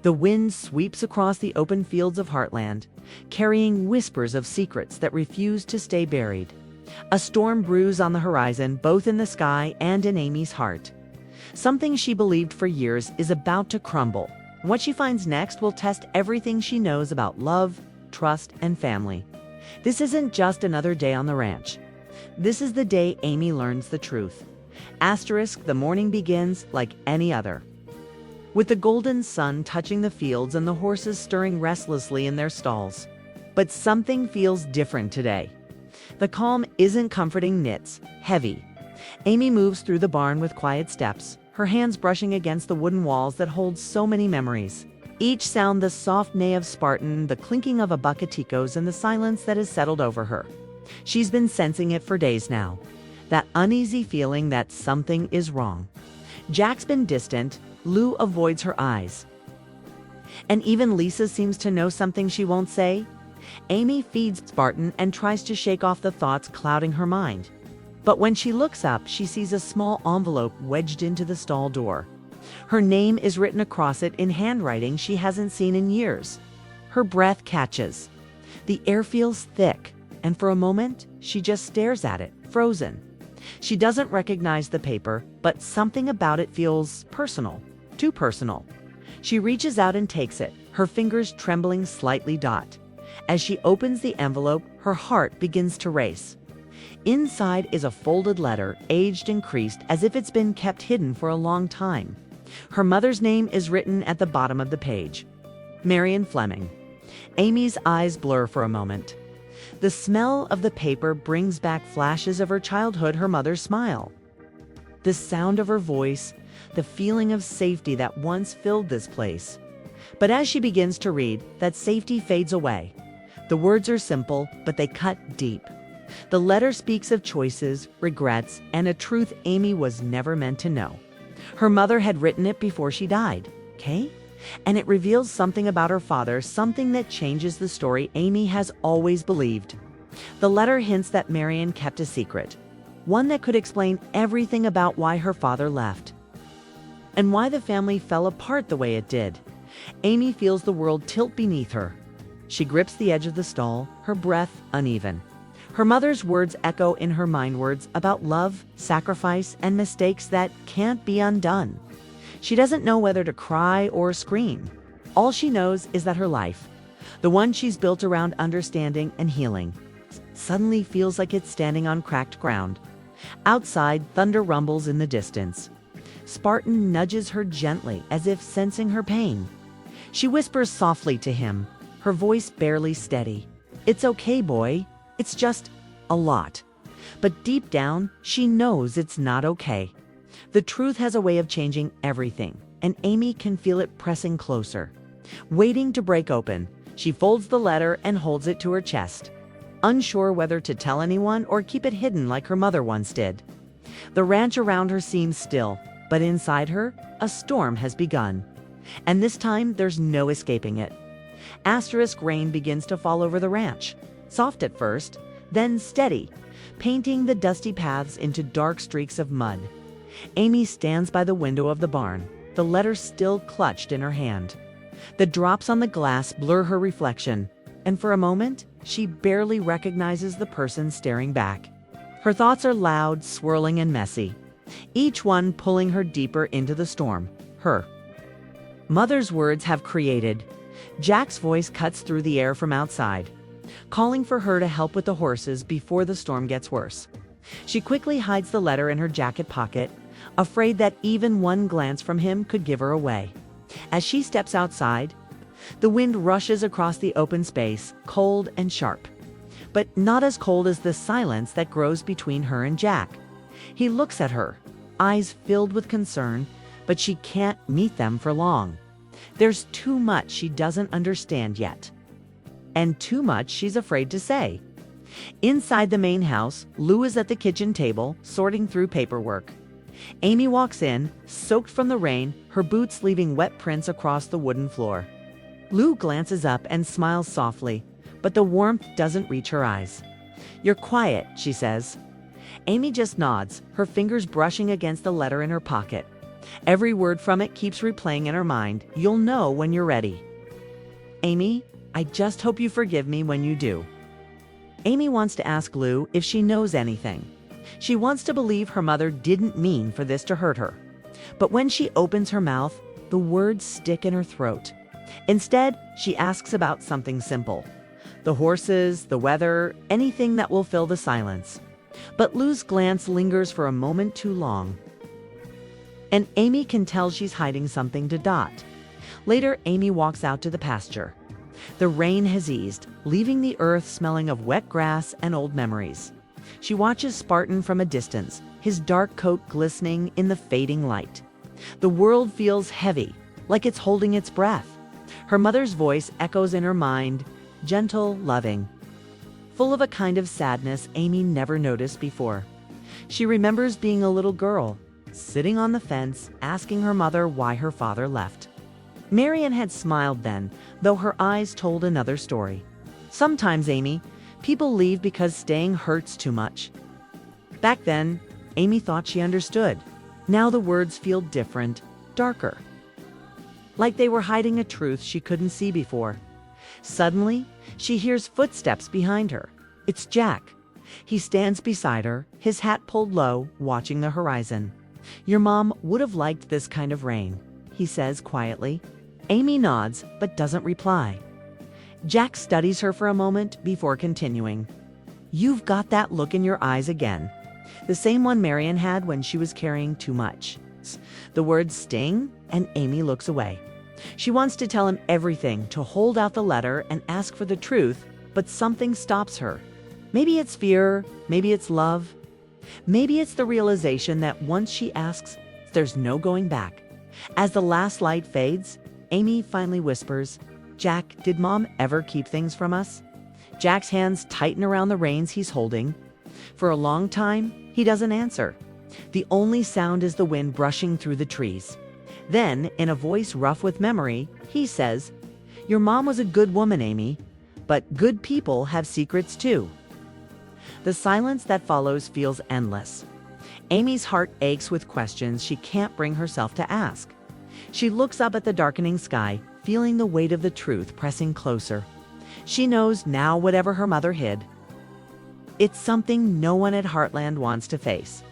The wind sweeps across the open fields of Heartland, carrying whispers of secrets that refuse to stay buried. A storm brews on the horizon, both in the sky and in Amy's heart. Something she believed for years is about to crumble. What she finds next will test everything she knows about love, trust, and family. This isn't just another day on the ranch. This is the day Amy learns the truth. Asterisk, the morning begins like any other, with the golden sun touching the fields and the horses stirring restlessly in their stalls. But something feels different today. The calm isn't comforting, it's heavy. Amy moves through the barn with quiet steps, her hands brushing against the wooden walls that hold so many memories. Each sound the soft neigh of Spartan, the clinking of a bucatico's, and the silence that has settled over her. She's been sensing it for days now. That uneasy feeling that something is wrong. Jack's been distant, Lou avoids her eyes. And even Lisa seems to know something she won't say. Amy feeds Spartan and tries to shake off the thoughts clouding her mind. But when she looks up, she sees a small envelope wedged into the stall door. Her name is written across it in handwriting she hasn't seen in years. Her breath catches. The air feels thick, and for a moment, she just stares at it, frozen. She doesn't recognize the paper, but something about it feels personal, too personal. She reaches out and takes it, her fingers trembling slightly. As she opens the envelope, her heart begins to race. Inside is a folded letter, aged and creased, as if it's been kept hidden for a long time. Her mother's name is written at the bottom of the page. Marion Fleming. Amy's eyes blur for a moment. The smell of the paper brings back flashes of her childhood, her mother's smile. The sound of her voice, the feeling of safety that once filled this place. But as she begins to read, that safety fades away. The words are simple, but they cut deep. The letter speaks of choices, regrets, and a truth Amy was never meant to know. Her mother had written it before she died, okay? And it reveals something about her father, something that changes the story Amy has always believed. The letter hints that Marion kept a secret, one that could explain everything about why her father left, and why the family fell apart the way it did. Amy feels the world tilt beneath her. She grips the edge of the stall, her breath uneven. Her mother's words echo in her mind, words about love, sacrifice, and mistakes that can't be undone. She doesn't know whether to cry or scream. All she knows is that her life, the one she's built around understanding and healing, suddenly feels like it's standing on cracked ground. Outside, thunder rumbles in the distance. Spartan nudges her gently, as if sensing her pain. She whispers softly to him, her voice barely steady. "It's okay, boy. It's just a lot." But deep down, she knows it's not okay. The truth has a way of changing everything, and Amy can feel it pressing closer. Waiting to break open, she folds the letter and holds it to her chest, unsure whether to tell anyone or keep it hidden like her mother once did. The ranch around her seems still, but inside her, a storm has begun. And this time, there's no escaping it. Asterisk rain begins to fall over the ranch, soft at first, then steady, painting the dusty paths into dark streaks of mud. Amy stands by the window of the barn, the letter still clutched in her hand. The drops on the glass blur her reflection, and for a moment, she barely recognizes the person staring back. Her thoughts are loud, swirling, and messy, each one pulling her deeper into the storm. Her mother's words have created. Jack's voice cuts through the air from outside, calling for her to help with the horses before the storm gets worse. She quickly hides the letter in her jacket pocket, afraid that even one glance from him could give her away. As she steps outside, the wind rushes across the open space, cold and sharp, but not as cold as the silence that grows between her and Jack. He looks at her, eyes filled with concern, but she can't meet them for long. There's too much she doesn't understand yet, and too much she's afraid to say. Inside the main house, Lou is at the kitchen table, sorting through paperwork. Amy walks in, soaked from the rain, her boots leaving wet prints across the wooden floor. Lou glances up and smiles softly, but the warmth doesn't reach her eyes. "You're quiet," she says. Amy just nods, her fingers brushing against the letter in her pocket. Every word from it keeps replaying in her mind. You'll know when you're ready. Amy, I just hope you forgive me when you do. Amy wants to ask Lou if she knows anything. She wants to believe her mother didn't mean for this to hurt her. But when she opens her mouth, the words stick in her throat. Instead, she asks about something simple. The horses, the weather, anything that will fill the silence. But Lou's glance lingers for a moment too long. And Amy can tell she's hiding something to Dot. Later, Amy walks out to the pasture. The rain has eased, leaving the earth smelling of wet grass and old memories. She watches Spartan from a distance, his dark coat glistening in the fading light. The world feels heavy, like it's holding its breath. Her mother's voice echoes in her mind, gentle, loving, full of a kind of sadness Amy never noticed before. She remembers being a little girl, sitting on the fence, asking her mother why her father left. Marian had smiled then, though her eyes told another story. Sometimes, Amy, people leave because staying hurts too much. Back then, Amy thought she understood. Now the words feel different, darker. Like they were hiding a truth she couldn't see before. Suddenly, she hears footsteps behind her. It's Jack. He stands beside her, his hat pulled low, watching the horizon. Your mom would have liked this kind of rain, he says quietly. Amy nods, but doesn't reply. Jack studies her for a moment before continuing. You've got that look in your eyes again. The same one Marian had when she was carrying too much. The words sting, and Amy looks away. She wants to tell him everything, to hold out the letter and ask for the truth, but something stops her. Maybe it's fear, maybe it's love. Maybe it's the realization that once she asks, there's no going back. As the last light fades, Amy finally whispers, Jack, did Mom ever keep things from us? Jack's hands tighten around the reins he's holding. For a long time, he doesn't answer. The only sound is the wind brushing through the trees. Then, in a voice rough with memory, he says, Your mom was a good woman, Amy, but good people have secrets too. The silence that follows feels endless. Amy's heart aches with questions she can't bring herself to ask. She looks up at the darkening sky, feeling the weight of the truth pressing closer. She knows now whatever her mother hid. It's something no one at Heartland wants to face.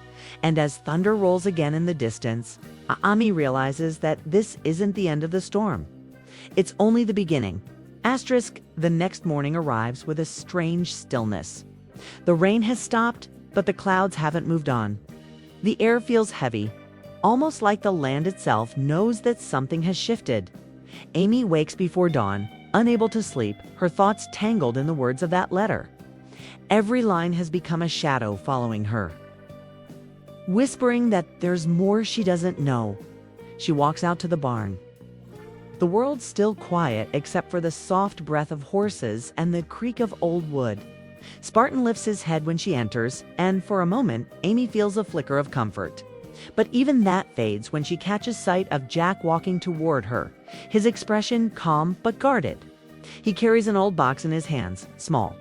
And as thunder rolls again in the distance, Amy realizes that this isn't the end of the storm. It's only the beginning. The next morning arrives with a strange stillness. The rain has stopped, but the clouds haven't moved on. The air feels heavy, almost like the land itself knows that something has shifted. Amy wakes before dawn, unable to sleep, her thoughts tangled in the words of that letter. Every line has become a shadow following her, whispering that there's more she doesn't know. She walks out to the barn. The world's still quiet except for the soft breath of horses and the creak of old wood. Spartan lifts his head when she enters, and for a moment, Amy feels a flicker of comfort. But even that fades when she catches sight of Jack walking toward her, his expression calm but guarded. He carries an old box in his hands, small,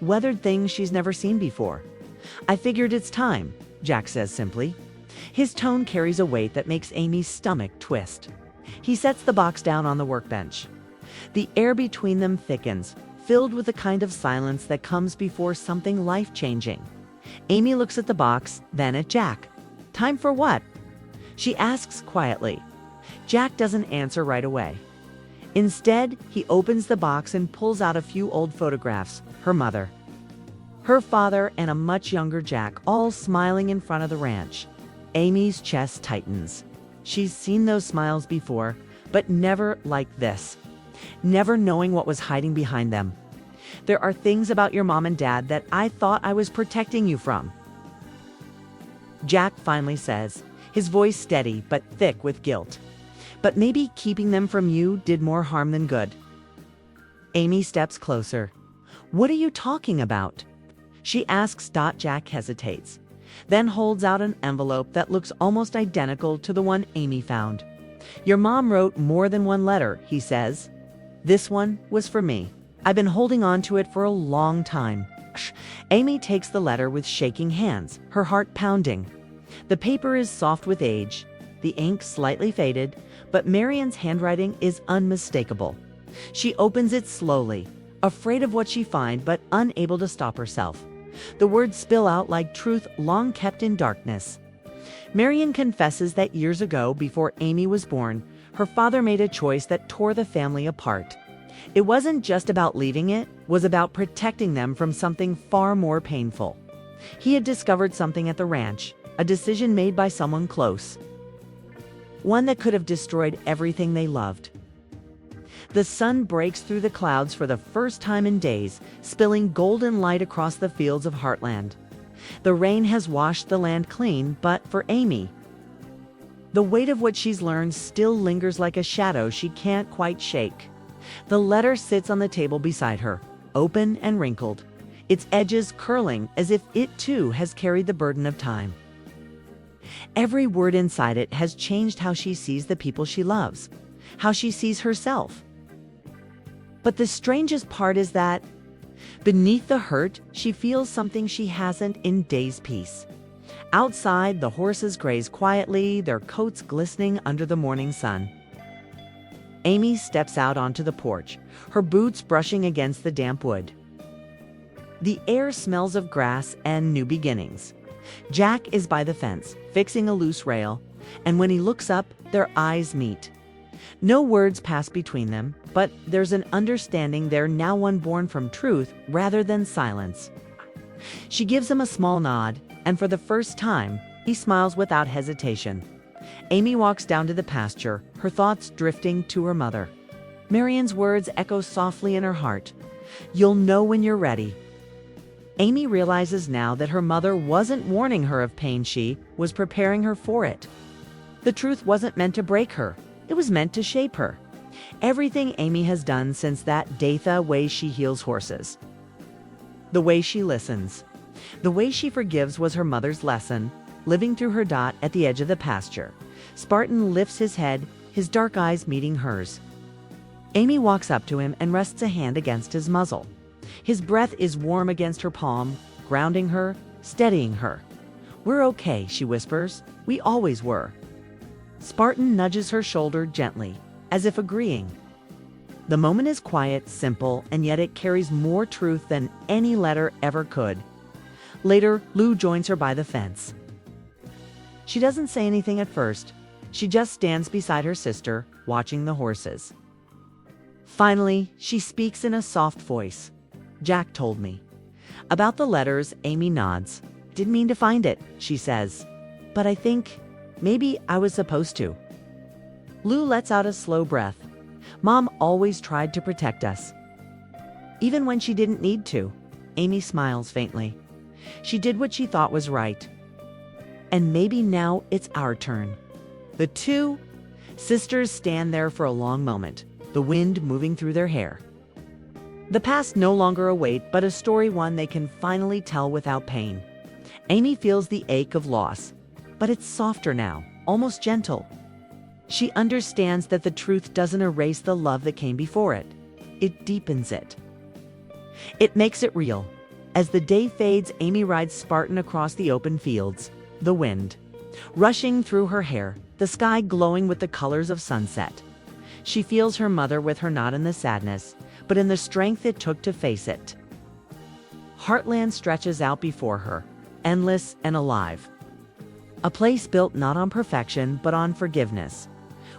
weathered things she's never seen before. I figured it's time, Jack says simply. His tone carries a weight that makes Amy's stomach twist. He sets the box down on the workbench. The air between them thickens, filled with the kind of silence that comes before something life-changing. Amy looks at the box, then at Jack. Time for what? She asks quietly. Jack doesn't answer right away. Instead, he opens the box and pulls out a few old photographs, her mother, her father, and a much younger Jack, all smiling in front of the ranch. Amy's chest tightens. She's seen those smiles before, but never like this. Never knowing what was hiding behind them. There are things about your mom and dad that I thought I was protecting you from, Jack finally says, his voice steady but thick with guilt. But maybe keeping them from you did more harm than good. Amy steps closer. What are you talking about? She asks. Jack hesitates, then holds out an envelope that looks almost identical to the one Amy found. Your mom wrote more than one letter, he says. This one was for me. I've been holding on to it for a long time. Amy takes the letter with shaking hands, her heart pounding. The paper is soft with age. the ink slightly faded, but Marian's handwriting is unmistakable. She opens it slowly, afraid of what she finds but unable to stop herself. The words spill out like truth long kept in darkness. Marian confesses that years ago, before Amy was born, her father made a choice that tore the family apart. It wasn't just about leaving it was about protecting them from something far more painful. He had discovered something at the ranch, a decision made by someone close. One that could have destroyed everything they loved. The sun breaks through the clouds for the first time in days, spilling golden light across the fields of Heartland. The rain has washed the land clean, but for Amy, the weight of what she's learned still lingers like a shadow she can't quite shake. The letter sits on the table beside her, open and wrinkled, its edges curling as if it too has carried the burden of time. Every word inside it has changed how she sees the people she loves, how she sees herself. But the strangest part is that, beneath the hurt, she feels something she hasn't in days' peace. Outside, the horses graze quietly, their coats glistening under the morning sun. Amy steps out onto the porch, her boots brushing against the damp wood. The air smells of grass and new beginnings. Jack is by the fence, fixing a loose rail, and when he looks up, their eyes meet. No words pass between them, but there's an understanding they're now one born from truth rather than silence. She gives him a small nod, and for the first time, he smiles without hesitation. Amy walks down to the pasture, her thoughts drifting to her mother. Marian's words echo softly in her heart. "You'll know when you're ready." Amy realizes now that her mother wasn't warning her of pain, she was preparing her for it. The truth wasn't meant to break her, it was meant to shape her. Everything Amy has done since that day, the way she heals horses, the way she listens, the way she forgives was her mother's lesson, living through her dot at the edge of the pasture. Spartan lifts his head, his dark eyes meeting hers. Amy walks up to him and rests a hand against his muzzle. His breath is warm against her palm, grounding her, steadying her. "We're okay," she whispers. "We always were." Spartan nudges her shoulder gently, as if agreeing. The moment is quiet, simple, and yet it carries more truth than any letter ever could. Later, Lou joins her by the fence. She doesn't say anything at first. She just stands beside her sister, watching the horses. Finally, she speaks in a soft voice. "Jack told me." About the letters, Amy nods. "Didn't mean to find it," she says. "But I think maybe I was supposed to." Lou lets out a slow breath. "Mom always tried to protect us, even when she didn't need to." Amy smiles faintly. "She did what she thought was right. And maybe now it's our turn." The two sisters stand there for a long moment, the wind moving through their hair. The past no longer a weight, but a story, one they can finally tell without pain. Amy feels the ache of loss, but it's softer now, almost gentle. She understands that the truth doesn't erase the love that came before it. It deepens it. It makes it real. As the day fades, Amy rides Spartan across the open fields, the wind rushing through her hair, the sky glowing with the colors of sunset. She feels her mother with her not in the sadness, but in the strength it took to face it. Heartland stretches out before her, endless and alive. A place built not on perfection, but on forgiveness.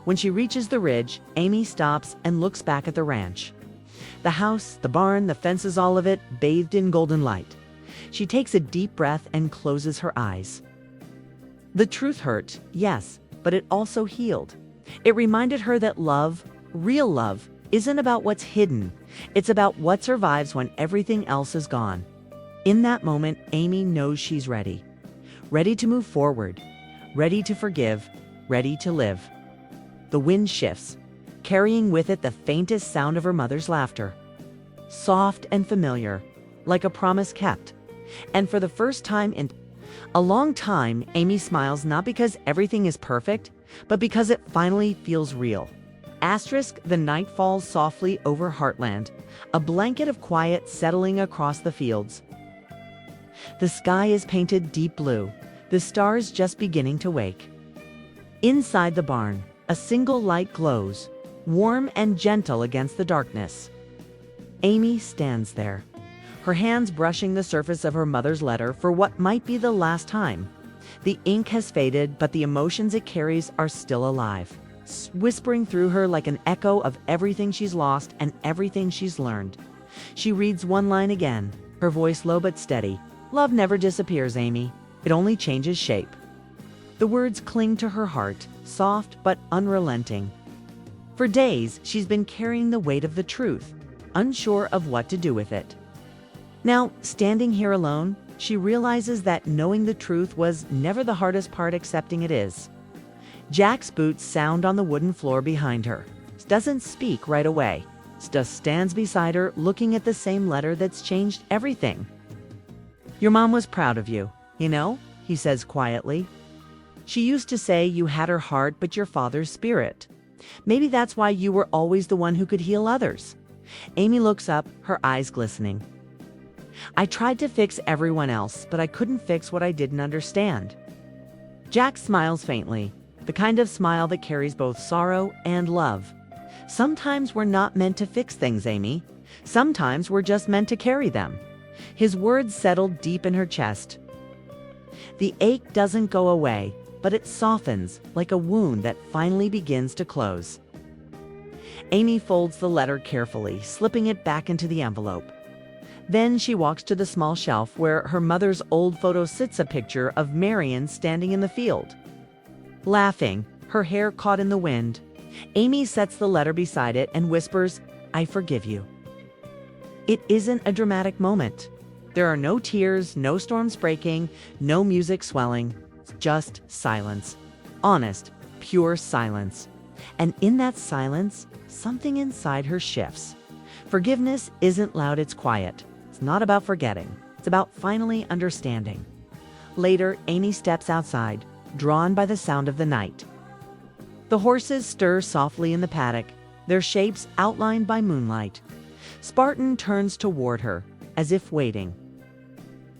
When she reaches the ridge, Amy stops and looks back at the ranch. The house, the barn, the fences, all of it bathed in golden light. She takes a deep breath and closes her eyes. The truth hurt, yes, but it also healed. It reminded her that love, real love, isn't about what's hidden. It's about what survives when everything else is gone. In that moment, Amy knows she's ready. Ready to move forward. Ready to forgive. Ready to live. The wind shifts, carrying with it the faintest sound of her mother's laughter. Soft and familiar, like a promise kept. And for the first time in a long time, Amy smiles, not because everything is perfect, but because it finally feels real. The night falls softly over Heartland, a blanket of quiet settling across the fields. The sky is painted deep blue, the stars just beginning to wake. Inside the barn, a single light glows, warm and gentle against the darkness. Amy stands there, her hands brushing the surface of her mother's letter for what might be the last time. The ink has faded, but the emotions it carries are still alive, whispering through her like an echo of everything she's lost and everything she's learned. She reads one line again, her voice low but steady. "Love never disappears, Amy. It only changes shape." The words cling to her heart, soft but unrelenting. For days, she's been carrying the weight of the truth, unsure of what to do with it. Now, standing here alone, she realizes that knowing the truth was never the hardest part. Accepting it is. Jack's boots sound on the wooden floor behind her. He doesn't speak right away. He just stands beside her, looking at the same letter that's changed everything. "Your mom was proud of you, you know," he says quietly. "She used to say you had her heart but your father's spirit. Maybe that's why you were always the one who could heal others." Amy looks up, her eyes glistening. "I tried to fix everyone else, but I couldn't fix what I didn't understand." Jack smiles faintly, the kind of smile that carries both sorrow and love. "Sometimes we're not meant to fix things, Amy. Sometimes we're just meant to carry them." His words settled deep in her chest. The ache doesn't go away, but it softens like a wound that finally begins to close. Amy folds the letter carefully, slipping it back into the envelope. Then she walks to the small shelf where her mother's old photo sits, a picture of Marion standing in the field, laughing, her hair caught in the wind. Amy sets the letter beside it and whispers, "I forgive you." It isn't a dramatic moment. There are no tears, no storms breaking, no music swelling. It's just silence. Honest, pure silence. And in that silence, something inside her shifts. Forgiveness isn't loud, it's quiet. It's not about forgetting. It's about finally understanding. Later, Amy steps outside, drawn by the sound of the night. The horses stir softly in the paddock, their shapes outlined by moonlight. Spartan turns toward her, as if waiting.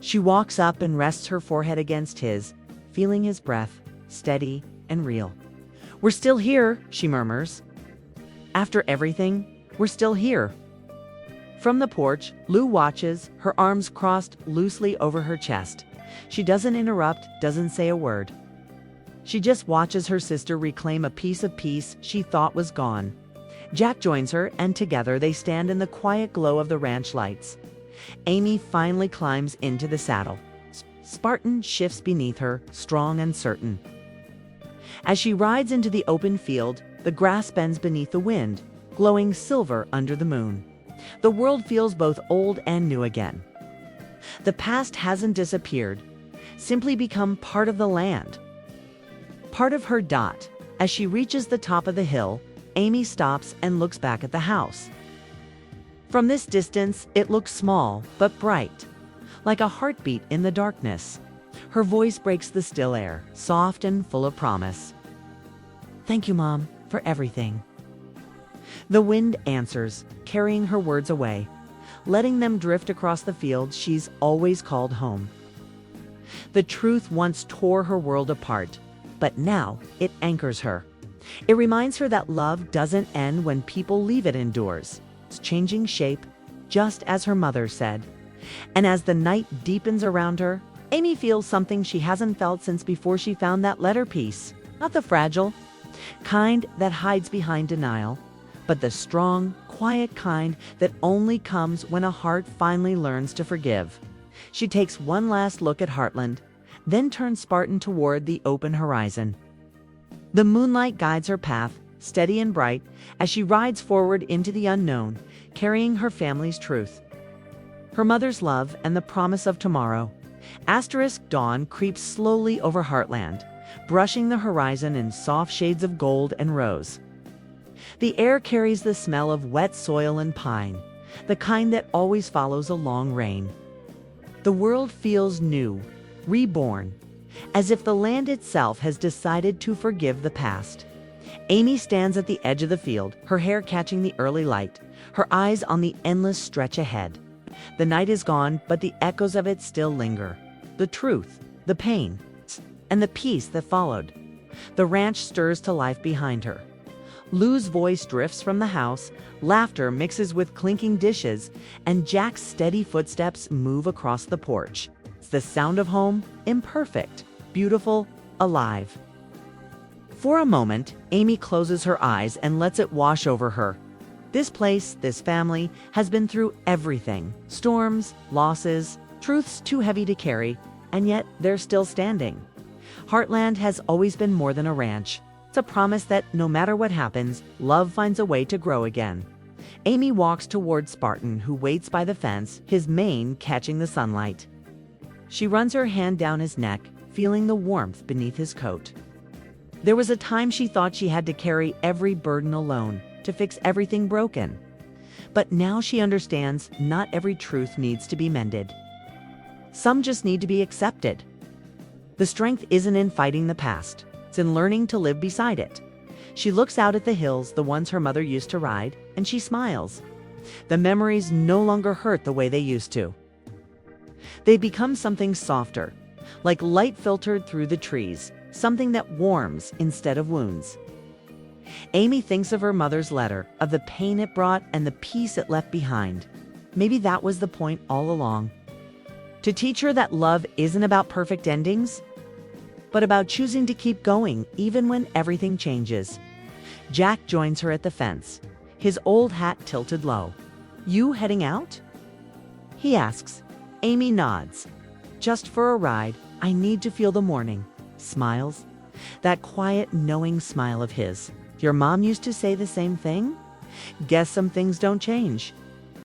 She walks up and rests her forehead against his, feeling his breath, steady and real. "We're still here," she murmurs. "After everything, we're still here." From the porch, Lou watches, her arms crossed loosely over her chest. She doesn't interrupt, doesn't say a word. She just watches her sister reclaim a piece of peace she thought was gone. Jack joins her, and together they stand in the quiet glow of the ranch lights. Amy finally climbs into the saddle. Spartan shifts beneath her, strong and certain. As she rides into the open field, the grass bends beneath the wind, glowing silver under the moon. The world feels both old and new again. The past hasn't disappeared, simply become part of the land. Part of her. As she reaches the top of the hill, Amy stops and looks back at the house. From this distance, it looks small but bright, like a heartbeat in the darkness. Her voice breaks the still air, soft and full of promise. "Thank you, Mom, for everything." The wind answers, carrying her words away, letting them drift across the field she's always called home. The truth once tore her world apart, but now it anchors her. It reminds her that love doesn't end when people leave, it endures. It's changing shape, just as her mother said. And as the night deepens around her, Amy feels something she hasn't felt since before she found that letter piece. Not the fragile kind that hides behind denial, but the strong, quiet kind that only comes when a heart finally learns to forgive. She takes one last look at Heartland, then turns Spartan toward the open horizon. The moonlight guides her path, steady and bright, as she rides forward into the unknown, carrying her family's truth, her mother's love, and the promise of tomorrow. Dawn creeps slowly over Heartland, brushing the horizon in soft shades of gold and rose. The air carries the smell of wet soil and pine, the kind that always follows a long rain. The world feels new, reborn, as if the land itself has decided to forgive the past. Amy stands at the edge of the field, her hair catching the early light, her eyes on the endless stretch ahead. The night is gone, but the echoes of it still linger. The truth, the pain, and the peace that followed. The ranch stirs to life behind her. Lou's voice drifts from the house, laughter mixes with clinking dishes, and Jack's steady footsteps move across the porch. It's the sound of home, imperfect, beautiful, alive. For a moment, Amy closes her eyes and lets it wash over her. This place, this family, has been through everything. Storms, losses, truths too heavy to carry, and yet they're still standing. Heartland has always been more than a ranch. It's a promise that no matter what happens, love finds a way to grow again. Amy walks toward Spartan, who waits by the fence, his mane catching the sunlight. She runs her hand down his neck, feeling the warmth beneath his coat. There was a time she thought she had to carry every burden alone, to fix everything broken. But now she understands not every truth needs to be mended. Some just need to be accepted. The strength isn't in fighting the past. It's in learning to live beside it. She looks out at the hills, the ones her mother used to ride, and she smiles. The memories no longer hurt the way they used to. They become something softer, like light filtered through the trees, something that warms instead of wounds. Amy thinks of her mother's letter, of the pain it brought and the peace it left behind. Maybe that was the point all along. To teach her that love isn't about perfect endings, but about choosing to keep going even when everything changes. Jack joins her at the fence, his old hat tilted low. "You heading out?" he asks. Amy nods. "Just for a ride. I need to feel the morning." Smiles. That quiet, knowing smile of his. "Your mom used to say the same thing?" "Guess some things don't change."